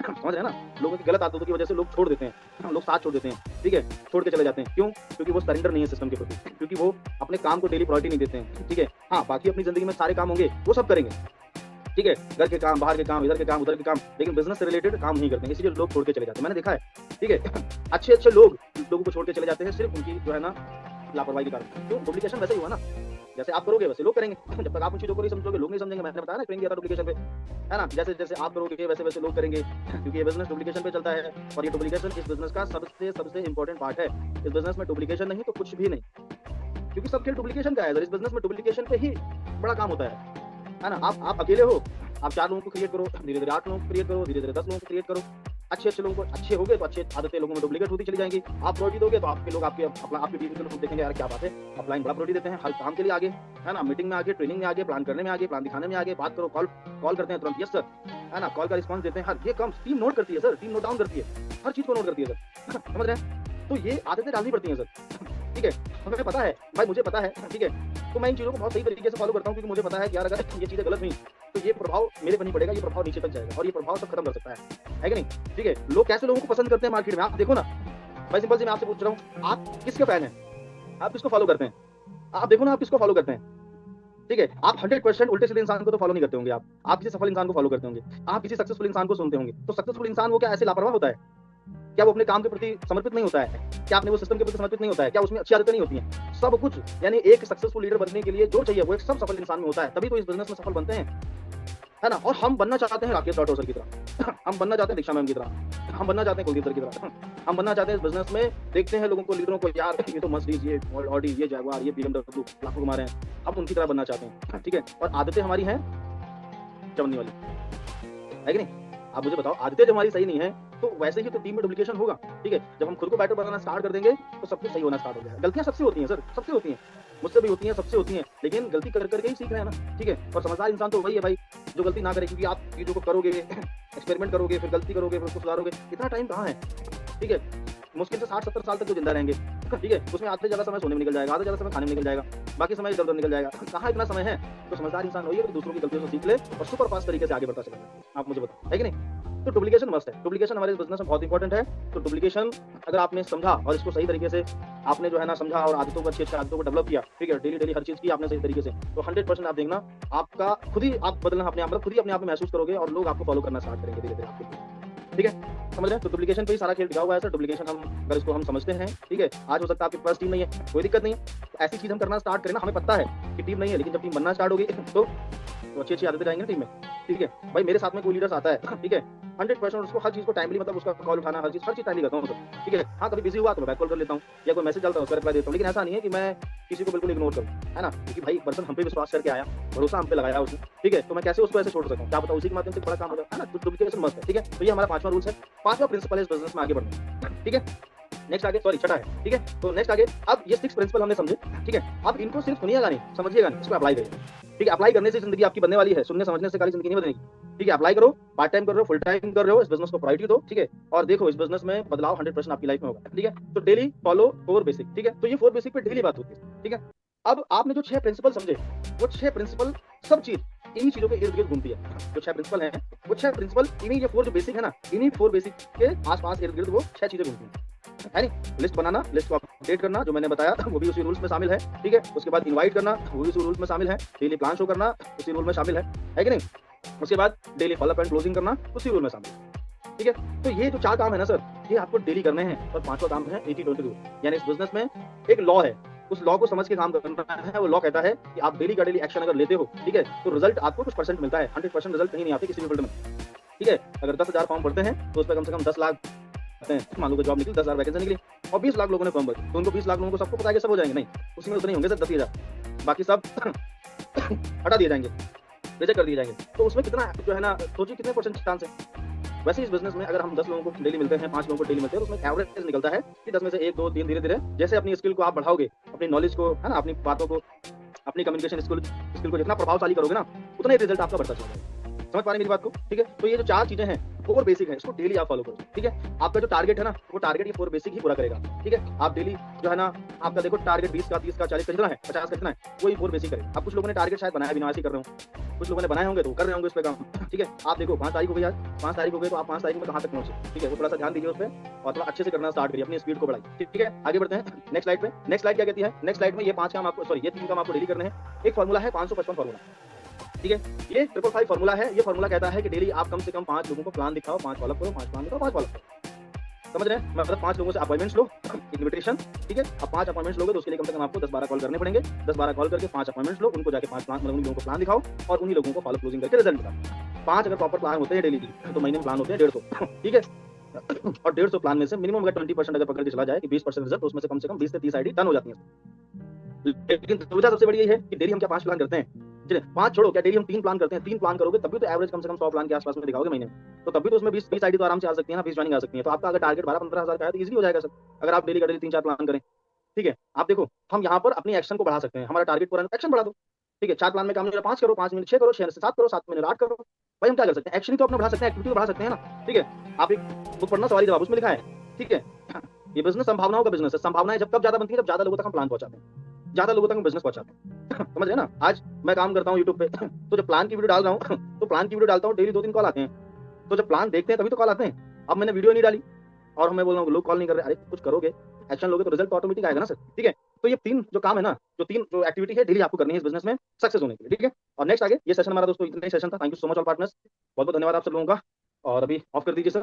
समझ रहे हैं ना? लोगों की गलत आदतों की वजह से लोग छोड़ देते हैं, लोग साथ छोड़ देते हैं, ठीक है? छोड़ के चले जाते हैं, क्यों? क्योंकि वो सरेंडर नहीं है सिस्टम के प्रति, क्योंकि वो अपने काम को डेली प्रायोरिटी नहीं देते हैं, ठीक है? हाँ, बाकी अपनी जिंदगी में सारे काम होंगे वो सब करेंगे, ठीक है? घर के काम, बाहर के काम, इधर के काम, उधर के काम, लेकिन बिजनेस से रिलेटेड काम नहीं करते हैं, इसलिए लोग छोड़ के चले जाते हैं। मैंने देखा है, ठीक है? अच्छे लोग लोगों को छोड़ के चले जाते हैं सिर्फ उनकी जो है ना लापरवाही के कारण। क्यों? डुप्लीकेशन वैसे ही हुआ ना, जैसे आप करोगे वैसे लोग करेंगे। जब तक आप उन चीजों को नहीं समझोगे लोग नहीं समझेंगे। मैंने बताया ना ट्रेनिंग दिया था डुप्लीकेशन पे, है ना? जैसे जैसे आप करोगे वैसे वैसे लोग करेंगे, क्योंकि ये बिजनेस डुप्लीकेशन पे चलता है, और ये डुप्लीकेशन इस बिजनेस का सबसे इंपॉर्टेंट पार्ट है। इस बिजनेस में डुप्लीकेशन नहीं तो कुछ भी नहीं, क्योंकि सब खेल डुप्लीकेशन का है सर। इस बिजनेस में डुप्लीकेशन पे ही बड़ा काम होता है ना। आप अकेले हो, आप 4 लोगों को क्रिएट करो, धीरे धीरे 8 लोगों को क्रिएट करो, धीरे धीरे 10 लोगों को क्रिएट करो। अच्छे लोगों को अच्छे हो गए तो अच्छे आदतें लोगों में डुप्लीकेट होती चली जाएंगी। आप प्रायोरिटी दोगे तो आपके लोग आपकी टीम के लोग देखेंगे यार क्या बात है, अपलाइन बड़ा प्रायोरिटी देते हैं, हर काम के लिए आगे, है ना, मीटिंग में आगे, ट्रेनिंग में आगे, प्लान करने में आगे, प्लान दिखाने में आगे, बात करो, कॉल करते हैं तुरंत यस सर, है ना, कॉल का रिस्पॉन्स देते हैं। हर ये काम टीम नोट करती है सर, टीम नोट डाउन करती है, हर चीज को नोट करती है सर। समझ रहे हैं? तो ये आदतें डालनी पड़ती हैं सर। ठीक है, हमें पता है भाई, मुझे पता है, ठीक है, तो मैं इन चीज़ों को बहुत सही तरीके से फॉलो करता हूँ, क्योंकि मुझे पता है कि यार अगर ये चीज़ें गलत हुई तो ये प्रभाव मेरे पर नहीं पड़ेगा, ये प्रभाव नीचे तक जाएगा और ये प्रभाव सब खत्म कर सकता है कि नहीं? ठीक है, लोग कैसे लोगों को पसंद करते हैं मार्केट में, आप देखो ना भाई। सिंपल सी मैं आपसे पूछ रहा हूँ, आप किसके फैन हैं? आप किसको फॉलो करते हैं? आप देखो ना, आप किसको फॉलो करते हैं? ठीक है, आप 100% उल्टे सीधे इंसान को तो फॉलो नहीं करते होंगे। आप किसी सफल इंसान को फॉलो करते होंगे, आप किसी सक्सेसफुल इंसान को सुनते होंगे। तो सक्सेसफुल इंसान वो क्या ऐसे लापरवाह होता है? क्या वो अपने काम के प्रति समर्पित नहीं होता है? क्या अपने वो सिस्टम के प्रति समर्पित नहीं होता है? क्या उसमें अच्छी आदतें नहीं होती हैं? सब कुछ, यानी एक सक्सेसफुल लीडर बनने के लिए जो चाहिए वो एक सब सफल इंसान में होता है, तभी तो इस बिजनेस में सफल बनते हैं, है ना। और हम बनना चाहते हैं राकेश राठौर सर की तरह, हम बनना चाहते हैं दीक्षा मैम की तरह, हम बनना चाहते हैं कुलदीप सर की तरह, हम बनना चाहते हैं इस बिजनेस में। देखते हैं लोगों को, लीडरों को, यार ये तो मर्सिडीज, ये ऑडी, ये जैगुआर, ये BMW लाखों कमा रहे हैं, हम उनकी तरह बनना चाहते हैं। ठीक है, और आदतें हमारी हैं चवन्नी वाली, है कि नहीं? आप मुझे बताओ, आदतें जब हमारी सही नहीं है तो वैसे ही तो टीम में डुप्लीकेशन होगा। ठीक है, जब हम खुद को बेटर बनाना स्टार्ट कर देंगे तो सब कुछ सही होना स्टार्ट हो जाएगा। गलतियां सबसे होती हैं सर, सबसे होती हैं, मुझसे भी होती हैं, सबसे होती हैं, लेकिन गलती कर करके ही सीख रहे हैं ना। ठीक है, और समझदार इंसान तो वही है भाई जो गलती ना करे, क्योंकि आप चीजों को करोगे, एक्सपेरिमेंट करोगे, फिर गलती करोगे, फिर उसको सुधारोगे, इतना टाइम कहाँ है? ठीक है, मुश्किल से 60-70 साल तक तो जिंदा रहेंगे। ठीक है, उसमें आधे ज्यादा समय सोने में निकल जाएगा, आधे ज्यादा समय खाने में निकल जाएगा, बाकी समय इधर उधर निकल जाएगा। कहाँ इतना समय है? तो समझदार इंसान वही है कि दूसरों की गलतियों से सीख ले और सुपर फास्ट तरीके से आगे बढ़ता चला जाए। आप मुझे बताओ, है कि नहीं? तो डुप्लीकेशन मस्ट है, डुप्लीकेशन हमारे बिजनेस में बहुत इंपॉर्टेंट है। तो डुप्लीकेशन अगर आपने समझा और इसको सही तरीके से आपने जो है ना समझा और आदतों को, अच्छी आदतों को डेवलप किया, ठीक है, डेली हर चीज की आपने सही तरीके से, तो 100% आप देखना आपका खुद ही आप बदलना अपने आप, खुद ही अपने आप में महसूस करोगे और लोग आपको फॉलो करना स्टार्ट करेंगे धीरे धीरे आपको। ठीक है, समझ रहे हैं? तो डुप्लीकेशन पे ही सारा खेल टिका हुआ है सर। डुप्लीकेशन हम अगर इसको हम समझते हैं, ठीक है, आज हो सकता है आपके पास टीम नहीं है, कोई दिक्कत नहीं है, तो ऐसी चीज हम करना स्टार्ट करें ना। हमें पता है कि टीम नहीं है, लेकिन जब टीम बनना स्टार्ट होगी तो अच्छी आदतें जाएंगी टीम में। ठीक है भाई, मेरे साथ में कोई लीडर्स आता है, ठीक है, 100% उसको हर चीज को टाइमली, मतलब उसका कॉल उठाना, हर चीज टाइमली करता हूँ। ठीक है, हाँ कभी बिजी हुआ तो मैं बैक कॉल कर लेता हूँ, या कोई मैसेज डालता हूँ उसका रिप्लाई देता हूँ, लेकिन ऐसा नहीं है कि मैं किसी को बिल्कुल इग्नोर करूँ, है ना, क्योंकि भाई पर्सन हम पे विश्वास करके आया, भरोसा हम पे लगाया उसने। ठीक है, तो मैं कैसे उसको ऐसे छोड़ सकता हूँ? क्या पता उसी के माध्यम से बड़ा काम हो जाए, है ना। डुप्लीकेशन मस्त है। ठीक है, तो ये हमारा 5वां रूल्स है, 5वां प्रिंसिपल है इस बिजनेस में आगे बढ़ने। ठीक है, नेक्स्ट आगे, सॉरी छठा है। ठीक है, तो नेक्स्ट आगे, अब ये 6 प्रिंसिपल हमने समझे। ठीक है, अब इनको सिर्फ सुनिएगा नहीं, समझिएगा नहीं, इसको अप्लाई करिए। ठीक है, अप्लाई करने से जिंदगी आपकी बनने वाली है, सुनने समझने से खाली जिंदगी नहीं बनेगी। ठीक है, अप्लाई करो, पार्ट टाइम कर रहे हो, फुल टाइम कर रहे हो, इस बिजनेस को प्रायोरिटी दो। ठीक है, और देखो इस बिजनेस में बदलाव 100% आपकी लाइफ में होगा। ठीक है, तो डेली फॉलो 4 बेसिक। ठीक है, तो ये 4 बेसिक पे डेली बात होती है। ठीक है, अब आपने जो 6 प्रिंसिपल समझे, वो 6 प्रिंसिपल सब चीज इन्हीं चीजों के इर्द गिर्द घूमती है। जो 6 प्रिंसिपल हैं, वो 6 प्रिंसिपल इन्हीं, ये 4 जो बेसिक है ना, इन्हीं 4 बेसिक के आसपास इर्द गिर्द वो 6 चीजें घूमती हैं, है नहीं। लिस्ट बनाना, लिस्ट को अपडेट करना, जो मैंने बताया वो भी उसी रूल्स में शामिल है। ठीक है, उसके बाद इनवाइट करना, वो भी उसी रूल्स में शामिल है। डेली प्लान शो करना, उसी रूल में शामिल है कि नहीं। उसके बाद डेली फॉलोअप एंड क्लोजिंग करना, उसी रूल में शामिल है। ठीक है, तो ये जो 4 काम है ना सर, ये आपको डेली करने हैं। और 5वां काम है 80-20 रूल, यानी इस बिजनेस में एक लॉ है, उस लॉ को समझ के काम करना है। वो लॉ कहता है कि आप डेली का डेली एक्शन अगर लेते हो, ठीक है, तो रिजल्ट आपको कुछ परसेंट मिलता है, 100% रिजल्ट कहीं नहीं आते किसी भी फील्ड में। ठीक है, अगर 10,000 फॉर्म भरते हैं तो उस पर कम से कम 10 लाख मान लो जॉब निकली, 10,000 वैकेंसी निकली और 20 लाख लोगों ने फॉर्म भरे, तो उनको 20 लाख लोगों को सबको पता है कि सब हो जाएंगे? नहीं, उसमें उतने ही होंगे सर 10,000, बाकी सब हटा दिए जाएंगे, रिजेक्ट कर दिए जाएंगे। तो उसमें कितना जो है ना, सोचिए कितने परसेंट चांस है। वैसे इस बिजनेस में अगर हम 10 लोगों को डेली मिलते हैं, 5 लोगों को डेली मिलते हैं, तो उसमें एवरेज निकलता है कि 10 में से 1, 2, 3 धीरे धीरे जैसे अपनी स्किल को आप बढ़ाओगे, अपनी नॉलेज को, है ना, अपनी बातों को, अपनी कम्युनिकेशन स्किल को जितना प्रभावशाली करोगे ना, उतना ही रिजल्ट आपका बढ़ता चलेगा। समझ पा रहे हैं मेरी बात को? ठीक है, तो ये जो 4 चीजें हैं 4 बेसिक है, इसको डेली आप फॉलो करो। ठीक है, आपका जो टारगेट है ना, वो टारगेट ये 4 बेसिक ही पूरा करेगा। ठीक है, आप डेली जो है ना, आपका देखो टारगेट 20 का, 30 का, 40 का जितना है, 50 का जितना है, वही 4 बेसिक करेगा। अब कुछ लोगों ने टारगेट शायद बनाया भी ना, ऐसे कर रहे हो, कुछ लोगों ने बनाए होंगे तो कर रहे होंगे उस पर काम। ठीक है, आप देखो 5 तारीख हो गई, आज 5 तारीख हो गई, तो आप 5 तारीख में कहाँ तक पहुंचे? ठीक है, वो थोड़ा सा ध्यान दीजिए उस पर और थोड़ा अच्छे से करना स्टार्ट करिए, अपनी स्पीड को बढ़ाइए। ठीक है, आगे बढ़ते हैं नेक्स्ट स्लाइड पे। नेक्स्ट स्लाइड क्या कहती है? नेक्स्ट स्लाइड में ये 5 काम आपको, सॉरी ये 3 काम आपको डेली करने हैं। एक फॉर्मूला है 555 फॉर्मूला। ठीक है, ये 555 फॉर्मूला है। ये फॉर्मूला कहता है कि डेली आप कम से कम 5 लोगों को प्लान दिखाओ, 5 फॉलोअप करो, 5 प्लान दिखाओ, 5 फॉलोअप करो। समझ रहे हैं? मतलब 5 लोगों से अपॉइंटमेंट्स लो, इन्विटेशन। ठीक है, अब 5 अपॉइंटमेंट्स लोगे तो उसके लिए कम से कम आपको 10-12 कॉल करने पड़ेंगे। 10-12 कॉल करके 5 अपॉइंटमेंट्स लो, उनको जाके 5 प्लान, मतलब उन लोगों को प्लान दिखाओ और उन्हीं लोगों को फॉलो क्लोजिंग करके रिजल्ट दिखाओ। 5 अगर प्रॉपर प्लान होते हैं डेली की, तो महीने में प्लान होते हैं 150। ठीक है, और 150 प्लान में से मिनिमम अगर 20% अगर पकड़ के चला जाए कि 20% रिजल्ट, तो उसमें से कम 20 से 30 आईडी डन हो जाती है। लेकिन सुविधा सबसे बड़ी यही है कि डेली हम क्या 5 प्लान करते हैं। चलिए 5 छोड़ो, क्या डेली हम 3 प्लान करते हैं। 3 प्लान करोगे तब भी तो एवरेज कम से कम 100 प्लान के आस-पास में दिखाओगे महीने में। तो तब भी तो उसमें 20 आईडी तो आराम से आ सकती है ना, 20 जॉइनिंग आ सकती है। तो आपका अगर टारगेट 12-15 हज़ार का है तो ईज़िली हो जाएगा सर। अगर आप डेली का डेली 3-4 प्लान करें। ठीक है? आप देखो, हम यहाँ पर अपनी एक्शन को बढ़ा सकते हैं। हमारा टारगेट पूरा है, एक्शन बढ़ा दो। ठीक है? 4 प्लान में काम नहीं हो रहा 5 करो, 5 में 6 करो, 6 से 7 करो, 7 में 8 करो। भाई हम क्या कर सकते हैं? एक्शन ही तो अपना बढ़ा सकते हैं, एक्टिविटी तो बढ़ा सकते हैं ना। ठीक है? आप एक बुक पढ़ना सवाल जवाब, उसमें लिखा है। ठीक है? ये बिज़नेस संभावनाओं का बिज़नेस है। संभावनाएँ जब तब ज़्यादा बनती है जब ज़्यादा लोगों तक हम प्लान पहुँचाते हैं। ज़्यादा लोगों तक हम बिज़नेस पहुँचाते हैं। समझ रहे हैं ना? आज मैं काम करता हूँ यूट्यूब पे तो जब प्लान की वीडियो डाल रहा हूँ तो प्लान की वीडियो डालता हूँ, डेली 2-3 कॉल आते हैं। तो जब प्लान देखते हैं तभी तो कॉल आते हैं। अब मैंने वीडियो नहीं डाली और मैं बोल रहा हूँ लोग कॉल नहीं कर रहे। अरे कुछ करोगे, एक्शन लोगे तो रिजल्ट तो ऑटोमेटिक आएगा ना सर। ठीक है? तो ये 3 जो काम है ना, जो 3 जो एक्टिविटी है डेली आपको करनी है इस बिज़नेस में सक्सेस होने के लिए। ठीक है? और नेक्स्ट आगे ये सेशन हमारा दोस्तों इतना ही सेशन था। Thank you so much all partners. बहुत-बहुत धन्यवाद आप सब लोगों का। और अभी ऑफ कर दीजिए सर।